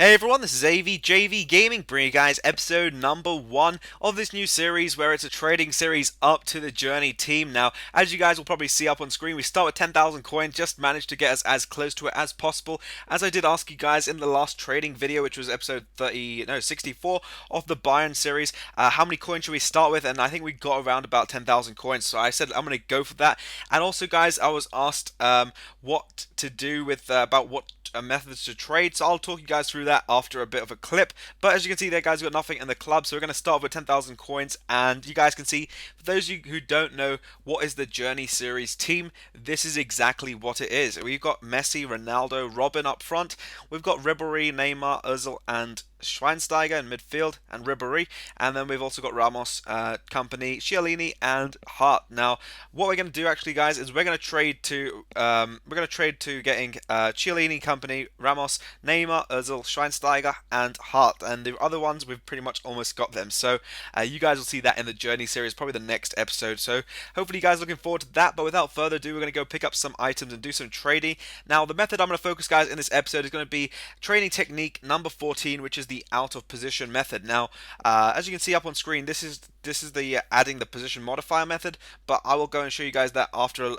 Hey everyone, this is AVJVGaming bringing you guys episode number 1 of this new series where it's a trading series up to the Journey team. Now, as you guys will probably see up on screen, we start with 10,000 coins, just managed to get us as close to it as possible. As I did ask you guys in the last trading video, which was episode 64 of the Bayern series, how many coins should we start with? And I think we got around about 10,000 coins, so I said I'm going to go for that. And also guys, I was asked what to do with, about what methods to trade, so I'll talk you guys through that after a bit of a clip. But as you can see there guys, we've got nothing in the club, so we're going to start with 10,000 coins. And you guys can see, for those of you who don't know what is the Journey series team, this is exactly what it is. We've got Messi, Ronaldo, Robin up front, we've got Ribéry, Neymar, Ozil and Schweinsteiger in midfield, and Ribéry, and then we've also got Ramos, Company, Chiellini, and Hart. Now, what we're going to do actually, guys, is we're going to trade to getting Chiellini, Company, Ramos, Neymar, Ozil, Schweinsteiger, and Hart, and the other ones we've pretty much almost got them. So you guys will see that in the Journey series, probably the next episode. So hopefully you guys are looking forward to that. But without further ado, we're going to go pick up some items and do some trading. Now, the method I'm going to focus, guys, in this episode is going to be trading technique number 14, which is the out of position method. Now, as you can see up on screen, this is the adding the position modifier method, but I will go and show you guys that after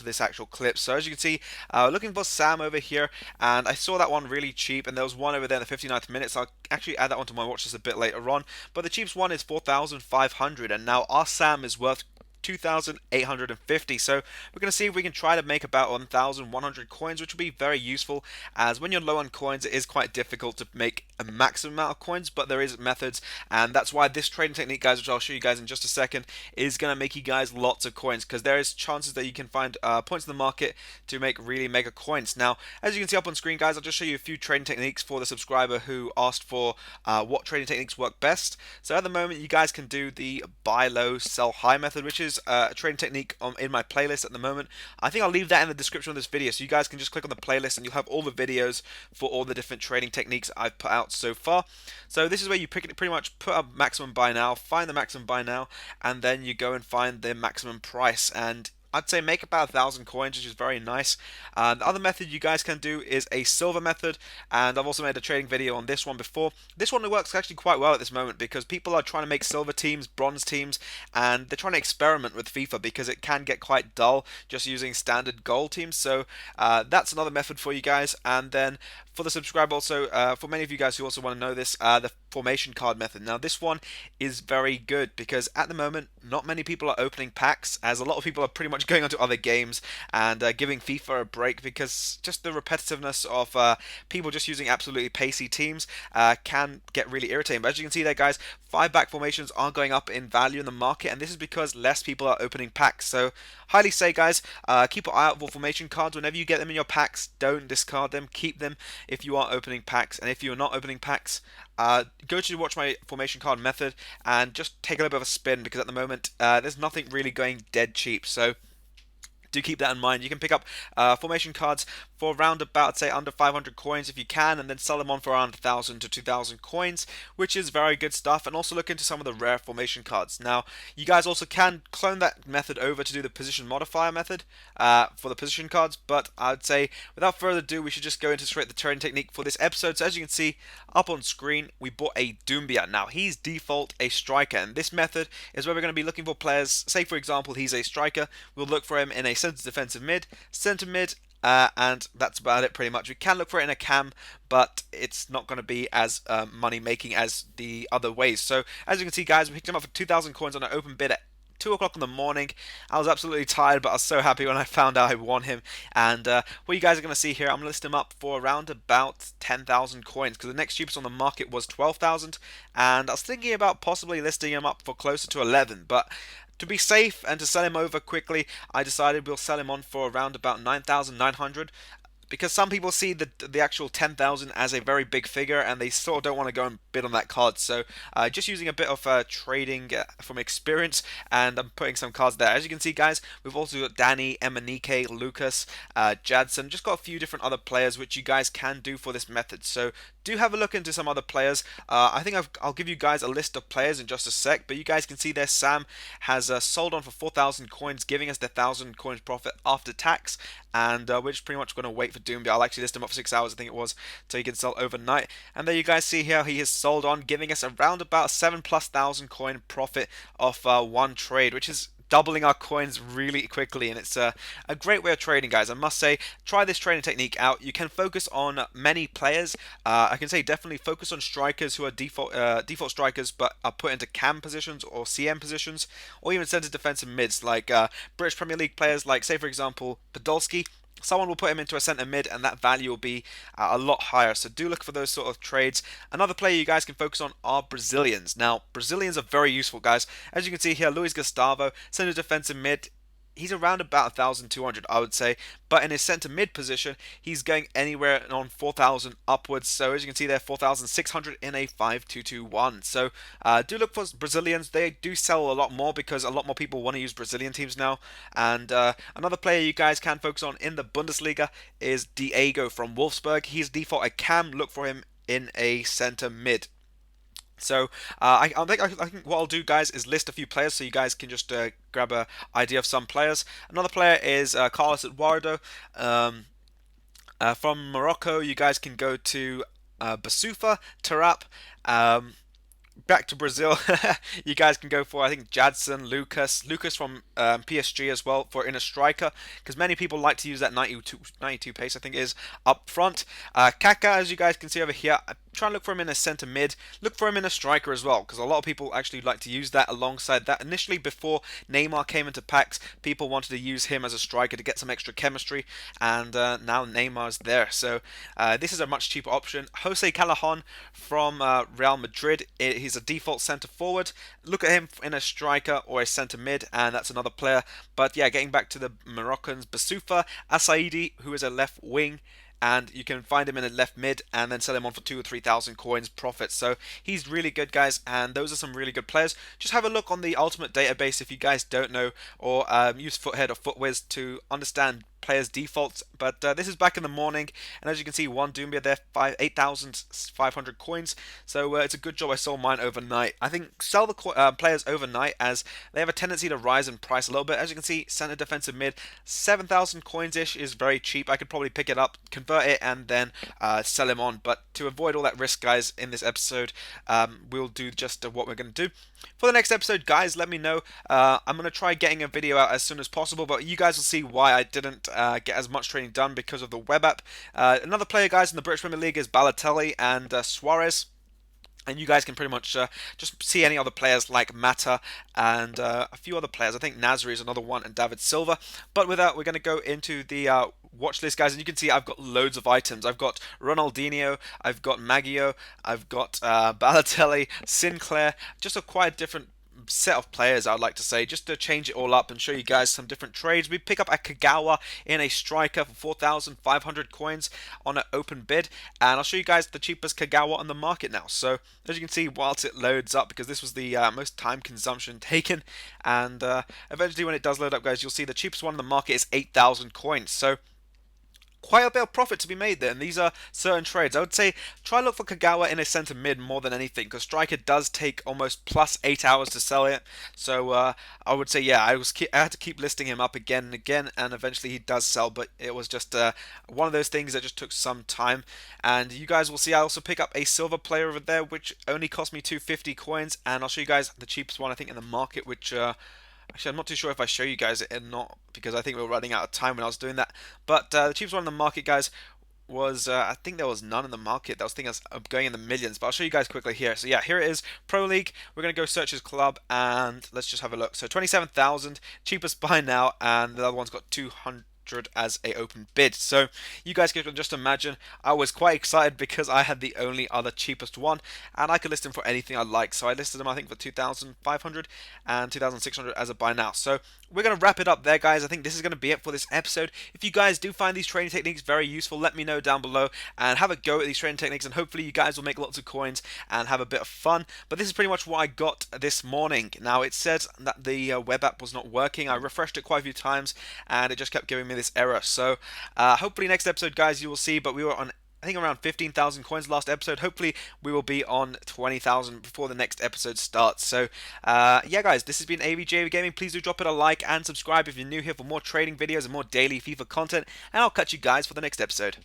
this actual clip. So as you can see, looking for Sam over here, and I saw that one really cheap, and there was one over there in the 59th minute, so I'll actually add that one to my watch list a bit later on. But the cheapest one is 4,500, and now our Sam is worth 2,850. So we're going to see if we can try to make about 1,100 coins, which will be very useful, as when you're low on coins it is quite difficult to make a maximum amount of coins, but there is methods, and that's why this trading technique, guys, which I'll show you guys in just a second, is going to make you guys lots of coins, because there is chances that you can find points in the market to make really mega coins. Now, as you can see up on screen, guys, I'll just show you a few trading techniques for the subscriber who asked for what trading techniques work best. So at the moment, you guys can do the buy low, sell high method, which is a trading technique in my playlist at the moment. I think I'll leave that in the description of this video, so you guys can just click on the playlist and you'll have all the videos for all the different trading techniques I've put out so far. So this is where you pretty much put a maximum buy now, find the maximum buy now, and then you go and find the maximum price, and I'd say make about 1,000 coins, which is very nice. The other method you guys can do is a silver method, and I've also made a trading video on this one before. This one works actually quite well at this moment because people are trying to make silver teams, bronze teams, and they're trying to experiment with FIFA because it can get quite dull just using standard gold teams. So that's another method for you guys. And then for the subscriber also, for many of you guys who also want to know this, the formation card method. Now this one is very good because at the moment not many people are opening packs, as a lot of people are pretty much going on to other games and giving FIFA a break, because just the repetitiveness of people just using absolutely pacey teams can get really irritating. But as you can see there, guys, 5-back formations are going up in value in the market, and this is because less people are opening packs. So highly say, guys, keep an eye out for formation cards. Whenever you get them in your packs, don't discard them, keep them if you are opening packs. And if you're not opening packs, go to watch my formation card method and just take a little bit of a spin, because at the moment there's nothing really going dead cheap. So do keep that in mind. You can pick up formation cards for around about, say, under 500 coins if you can, and then sell them on for around 1,000 to 2,000 coins, which is very good stuff. And also look into some of the rare formation cards. Now, you guys also can clone that method over to do the position modifier method for the position cards, but I'd say without further ado, we should just go into straight the trading technique for this episode. So as you can see up on screen, we bought a Doumbia. Now, he's default a striker, and this method is where we're going to be looking for players. Say, for example, he's a striker. We'll look for him in a centre defensive mid, centre mid, and that's about it pretty much. We can look for it in a cam, but it's not going to be as money making as the other ways. So as you can see, guys, we picked him up for 2,000 coins on an open bid at 2 o'clock in the morning. I was absolutely tired, but I was so happy when I found out I won him. And what you guys are going to see here, I'm going to list him up for around about 10,000 coins, because the next cheapest on the market was 12,000, and I was thinking about possibly listing him up for closer to 11, but to be safe and to sell him over quickly, I decided we'll sell him on for around about 9,900, because some people see the actual 10,000 as a very big figure, and they sort of don't want to go and bid on that card. So just using a bit of trading from experience, and I'm putting some cards there. As you can see, guys, we've also got Danny, Emanike, Lucas, Jadson, just got a few different other players which you guys can do for this method. So do have a look into some other players. I think I'll give you guys a list of players in just a sec, but you guys can see there Sam has sold on for 4,000 coins, giving us the 1,000 coins profit after tax, and we're just pretty much going to wait for Doomby. I'll actually list him up for 6 hours, I think it was, so he can sell overnight. And there you guys see here, he has sold on, giving us around about 7,000+ coin profit off one trade, which is doubling our coins really quickly, and it's a great way of trading, guys. I must say, try this trading technique out. You can focus on many players. I can say definitely focus on strikers who are default strikers but are put into cam positions or CM positions, or even centre defensive mids like British Premier League players like, say for example, Podolski. Someone will put him into a centre mid and that value will be a lot higher. So do look for those sort of trades. Another player you guys can focus on are Brazilians. Now, Brazilians are very useful, guys. As you can see here, Luis Gustavo, centre defensive mid. He's around about 1,200, I would say, but in his centre mid position, he's going anywhere on 4,000 upwards. So as you can see there, 4,600 in a 5-2-2-1. So do look for Brazilians. They do sell a lot more because a lot more people want to use Brazilian teams now. And another player you guys can focus on in the Bundesliga is Diego from Wolfsburg. He's default a cam. Look for him in a centre mid. So I think what I'll do, guys, is list a few players so you guys can just grab an idea of some players. Another player is Carlos Eduardo from Morocco. You guys can go to Basufa, Tarap. Back to Brazil, you guys can go for, I think, Jadson, Lucas from PSG as well for inner striker, because many people like to use that 92 pace, I think it is, up front. Kaká, as you guys can see over here, try and look for him in a centre mid. Look for him in a striker as well, because a lot of people actually like to use that alongside that. Initially, before Neymar came into packs, people wanted to use him as a striker to get some extra chemistry, and now Neymar's there. So this is a much cheaper option. Jose Callahan from Real Madrid. He's a default centre forward. Look at him in a striker or a centre mid, and that's another player. But yeah, getting back to the Moroccans, Basufa, Asaidi, who is a left wing, and you can find him in a left mid and then sell him on for 2,000 or 3,000 coins profit. So he's really good, guys, and those are some really good players. Just have a look on the Ultimate database if you guys don't know, or use Foothead or Footwiz to understand players' defaults. But this is back in the morning, and as you can see, one Doumbia there, 8,500 coins. So it's a good job I sold mine overnight. I think sell the players overnight as they have a tendency to rise in price a little bit. As you can see, center defensive mid, 7,000 coins-ish is very cheap. I could probably pick it up, convert it, and then sell him on. But to avoid all that risk, guys, in this episode, we'll do just what we're going to do. For the next episode, guys, let me know. I'm going to try getting a video out as soon as possible, but you guys will see why I didn't get as much training done because of the web app. Another player, guys, in the British Premier League is Balotelli and Suarez. And you guys can pretty much just see any other players like Mata and a few other players. I think Nasri is another one, and David Silva. But with that, we're going to go into the watch list, guys. And you can see I've got loads of items. I've got Ronaldinho, I've got Maggio, I've got Balotelli, Sinclair. Just a quite different set of players, I'd like to say, just to change it all up and show you guys some different trades. We pick up a Kagawa in a striker for 4,500 coins on an open bid, and I'll show you guys the cheapest Kagawa on the market now. So as you can see, whilst it loads up, because this was the most time consumption taken, and eventually when it does load up, guys, you'll see the cheapest one on the market is 8,000 coins. So quite a bit of profit to be made there, and these are certain trades. I would say try look for Kagawa in a centre mid more than anything, because striker does take almost plus 8 hours to sell it. So I would say, yeah, I had to keep listing him up again and again, and eventually he does sell, but it was just one of those things that just took some time. And you guys will see I also pick up a silver player over there, which only cost me 250 coins, and I'll show you guys the cheapest one I think in the market, which actually, I'm not too sure if I show you guys it or not, because I think we were running out of time when I was doing that. But the cheapest one in the market, guys, was, I think there was none in the market. That was thinking of going in the millions, but I'll show you guys quickly here. So yeah, here it is, Pro League. We're going to go search his club, and let's just have a look. So 27,000, cheapest by now, and the other one's got 200 as a open bid. So you guys can just imagine I was quite excited because I had the only other cheapest one, and I could list him for anything I like. So I listed him, I think, for 2,500 and 2,600 as a buy now. So we're going to wrap it up there, guys. I think this is going to be it for this episode. If you guys do find these trading techniques very useful, let me know down below and have a go at these trading techniques, and hopefully you guys will make lots of coins and have a bit of fun. But this is pretty much what I got this morning. Now, it says that the web app was not working. I refreshed it quite a few times and it just kept giving me this error. So hopefully next episode, guys, you will see, but we were on I think around 15,000 coins last episode. Hopefully, we will be on 20,000 before the next episode starts. So, yeah, guys, this has been AVJVGaming. Please do drop it a like and subscribe if you're new here for more trading videos and more daily FIFA content. And I'll catch you guys for the next episode.